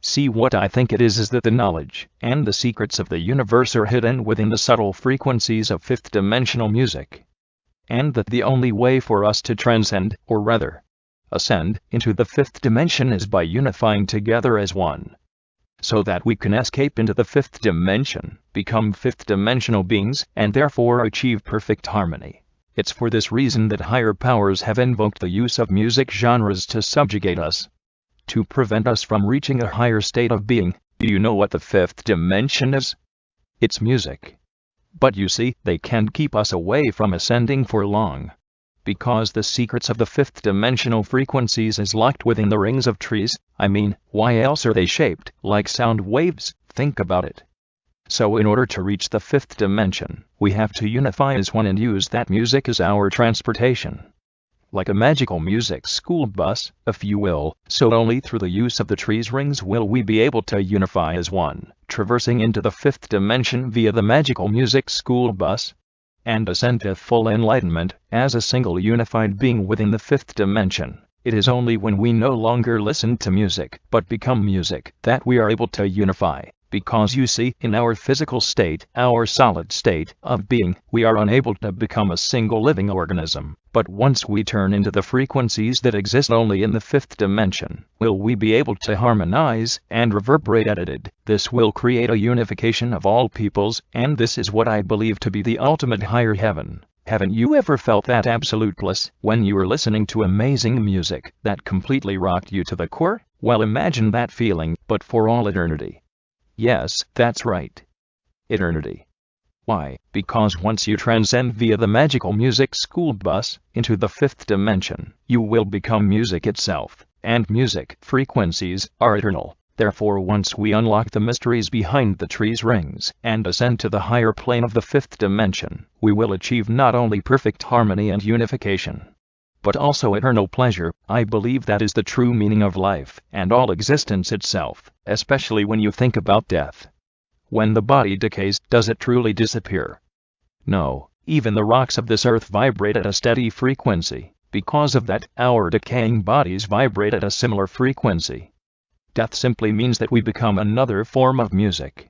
See, what I think it is that the knowledge and the secrets of the universe are hidden within the subtle frequencies of fifth-dimensional music. And that the only way for us to transcend, or rather, ascend, into the fifth dimension is by unifying together as one. So that we can escape into the fifth dimension, become fifth-dimensional beings, and therefore achieve perfect harmony. It's for this reason that higher powers have invoked the use of music genres to subjugate us, to prevent us from reaching a higher state of being. Do you know what the fifth dimension is? It's music. But you see, they can't keep us away from ascending for long, because the secrets of the fifth-dimensional frequencies is locked within the rings of trees. I mean, why else are they shaped like sound waves? Think about it. So in order to reach the fifth dimension, we have to unify as one and use that music as our transportation. Like a magical music school bus, if you will, so only through the use of the tree's rings will we be able to unify as one, traversing into the fifth dimension via the magical music school bus, and ascend to full enlightenment, as a single unified being within the fifth dimension. It is only when we no longer listen to music, but become music, that we are able to unify. Because you see, in our physical state, our solid state of being, we are unable to become a single living organism. But once we turn into the frequencies that exist only in the fifth dimension, will we be able to harmonize and reverberate at it. This will create a unification of all peoples, and this is what I believe to be the ultimate higher heaven. Haven't you ever felt that absolute bliss when you were listening to amazing music that completely rocked you to the core? Well, imagine that feeling, but for all eternity. Yes, that's right. Eternity. Why? Because once you transcend via the magical music school bus into the fifth dimension, you will become music itself, and music frequencies are eternal. Therefore, once we unlock the mysteries behind the tree's rings and ascend to the higher plane of the fifth dimension, we will achieve not only perfect harmony and unification, but also eternal pleasure. I believe that is the true meaning of life and all existence itself, especially when you think about death. When the body decays, does it truly disappear? No, even the rocks of this earth vibrate at a steady frequency. Because of that, our decaying bodies vibrate at a similar frequency. Death simply means that we become another form of music.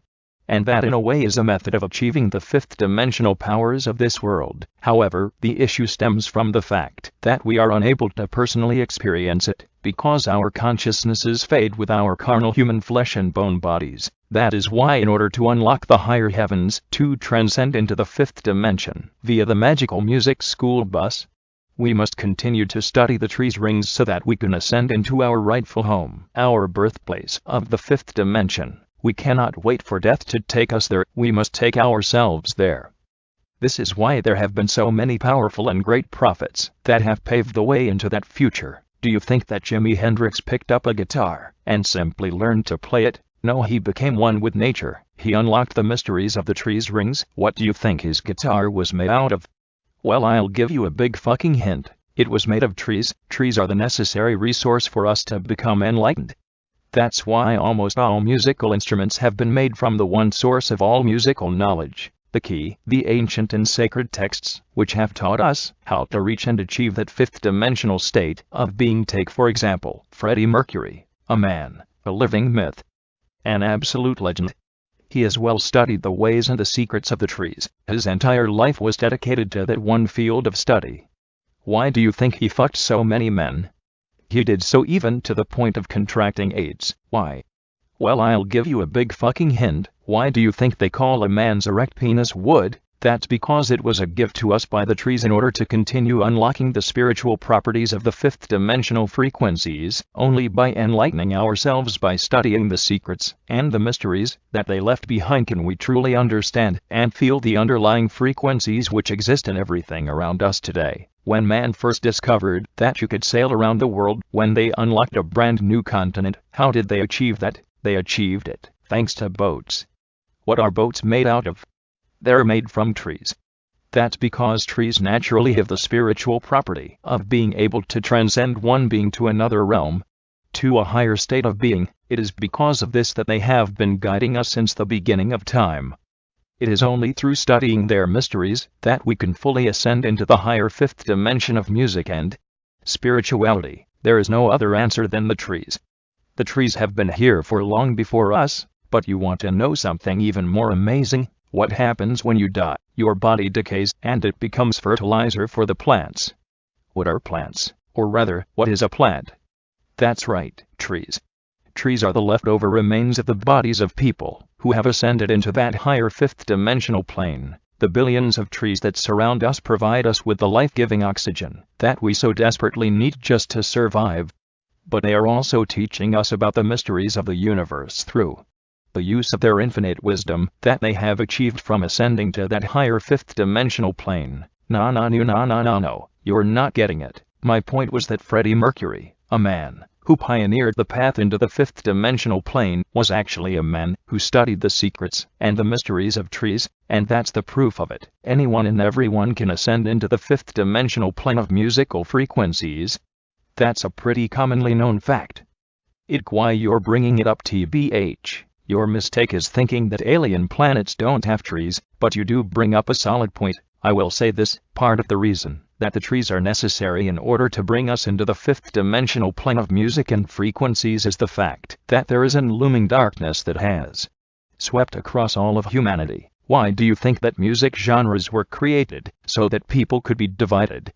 And that in a way is a method of achieving the fifth-dimensional powers of this world. However, the issue stems from the fact that we are unable to personally experience it, because our consciousnesses fade with our carnal human flesh and bone bodies. That is why in order to unlock the higher heavens, to transcend into the fifth dimension, via the magical music school bus, we must continue to study the tree's rings so that we can ascend into our rightful home, our birthplace of the fifth dimension. We cannot wait for death to take us there, we must take ourselves there. This is why there have been so many powerful and great prophets that have paved the way into that future. Do you think that Jimi Hendrix picked up a guitar and simply learned to play it? No, he became one with nature. He unlocked the mysteries of the tree's rings. What do you think his guitar was made out of? Well, I'll give you a big fucking hint. It was made of trees. Trees are the necessary resource for us to become enlightened. That's why almost all musical instruments have been made from the one source of all musical knowledge, the key, the ancient and sacred texts, which have taught us how to reach and achieve that fifth-dimensional state of being. Take for example, Freddie Mercury, a man, a living myth, an absolute legend. He has well studied the ways and the secrets of the trees. His entire life was dedicated to that one field of study. Why do you think he fucked so many men? He did so even to the point of contracting AIDS. Why? Well, I'll give you a big fucking hint. Why do you think they call a man's erect penis wood? That's because it was a gift to us by the trees in order to continue unlocking the spiritual properties of the fifth-dimensional frequencies. Only by enlightening ourselves by studying the secrets and the mysteries that they left behind can we truly understand and feel the underlying frequencies which exist in everything around us today. When man first discovered that you could sail around the world, when they unlocked a brand new continent, how did they achieve that? They achieved it thanks to boats. What are boats made out of? They're made from trees. That's because trees naturally have the spiritual property of being able to transcend one being to another realm, to a higher state of being. It is because of this that they have been guiding us since the beginning of time. It is only through studying their mysteries that we can fully ascend into the higher fifth dimension of music and spirituality. There is no other answer than the trees. The trees have been here for long before us. But you want to know something even more amazing? What happens when you die? Your body decays and it becomes fertilizer for the plants. What are plants? Or rather, what is a plant? That's right, trees. Trees are the leftover remains of the bodies of people who have ascended into that higher fifth-dimensional plane. The billions of trees that surround us provide us with the life-giving oxygen that we so desperately need just to survive. But they are also teaching us about the mysteries of the universe through the use of their infinite wisdom that they have achieved from ascending to that higher fifth-dimensional plane. No, you're not getting it. My point was that Freddie Mercury, a man who pioneered the path into the fifth-dimensional plane, was actually a man who studied the secrets and the mysteries of trees, and that's the proof of it. Anyone and everyone can ascend into the fifth-dimensional plane of musical frequencies. That's a pretty commonly known fact. Why you're bringing it up, TBH. Your mistake is thinking that alien planets don't have trees, but you do bring up a solid point. I will say this, part of the reason that the trees are necessary in order to bring us into the fifth-dimensional plane of music and frequencies is the fact that there is an looming darkness that has swept across all of humanity. Why do you think that music genres were created? So that people could be divided.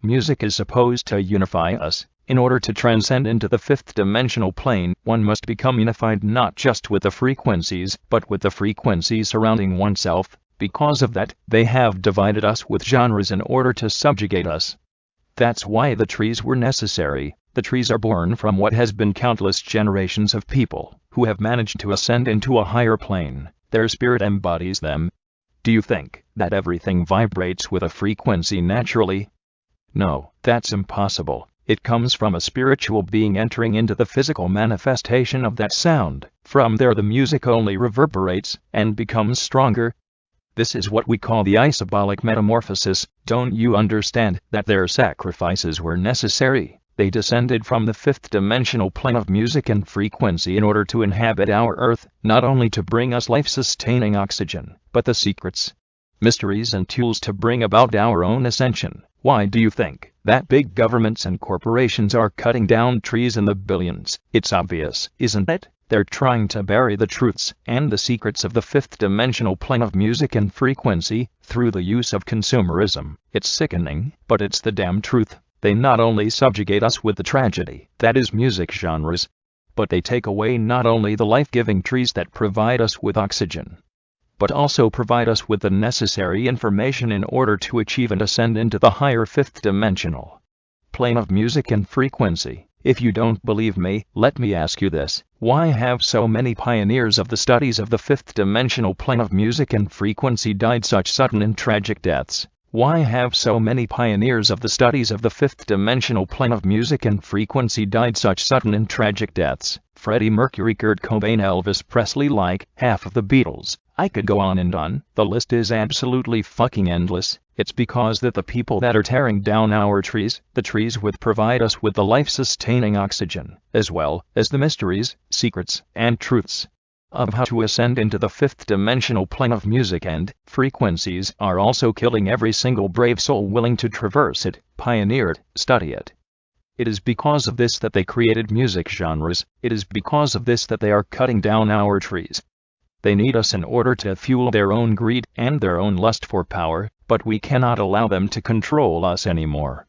Music is supposed to unify us. In order to transcend into the fifth-dimensional plane, one must become unified not just with the frequencies, but with the frequencies surrounding oneself. Because of that, they have divided us with genres in order to subjugate us. That's why the trees were necessary. The trees are born from what has been countless generations of people who have managed to ascend into a higher plane. Their spirit embodies them. Do you think that everything vibrates with a frequency naturally? No, that's impossible. It comes from a spiritual being entering into the physical manifestation of that sound. From there the music only reverberates and becomes stronger. This is what we call the isabolic metamorphosis. Don't you understand that their sacrifices were necessary? They descended from the fifth-dimensional plane of music and frequency in order to inhabit our Earth, not only to bring us life-sustaining oxygen, but the secrets, mysteries and tools to bring about our own ascension. Why do you think that big governments and corporations are cutting down trees in the billions? It's obvious, isn't it? They're trying to bury the truths and the secrets of the fifth-dimensional plane of music and frequency through the use of consumerism. It's sickening, but it's the damn truth. They not only subjugate us with the tragedy that is music genres, but they take away not only the life-giving trees that provide us with oxygen, but also provide us with the necessary information in order to achieve and ascend into the higher fifth-dimensional plane of music and frequency. If you don't believe me, let me ask you this. Why have so many pioneers of the studies of the fifth-dimensional plane of music and frequency died such sudden and tragic deaths? Why have so many pioneers of the studies of the fifth-dimensional plane of music and frequency died such sudden and tragic deaths? Freddie Mercury, Kurt Cobain, Elvis Presley, like half of the Beatles. I could go on and on. The list is absolutely fucking endless. It's because that the people that are tearing down our trees, the trees which provide us with the life-sustaining oxygen, as well as the mysteries, secrets, and truths of how to ascend into the fifth-dimensional plane of music and frequencies, are also killing every single brave soul willing to traverse it, pioneer it, study it. It is because of this that they created music genres. It is because of this that they are cutting down our trees. They need us in order to fuel their own greed and their own lust for power, but we cannot allow them to control us anymore.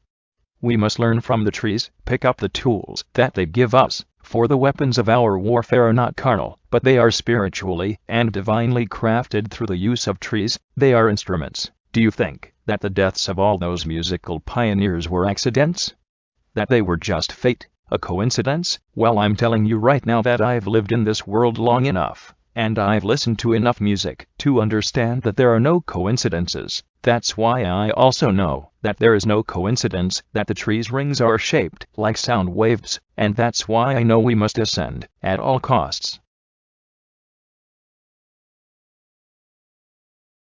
We must learn from the trees, pick up the tools that they give us, for the weapons of our warfare are not carnal, but they are spiritually and divinely crafted through the use of trees. They are instruments. Do you think that the deaths of all those musical pioneers were accidents? That they were just fate, a coincidence? Well, I'm telling you right now that I've lived in this world long enough, and I've listened to enough music to understand that there are no coincidences. That's why I also know that there is no coincidence that the trees' rings are shaped like sound waves, and that's why I know we must ascend at all costs.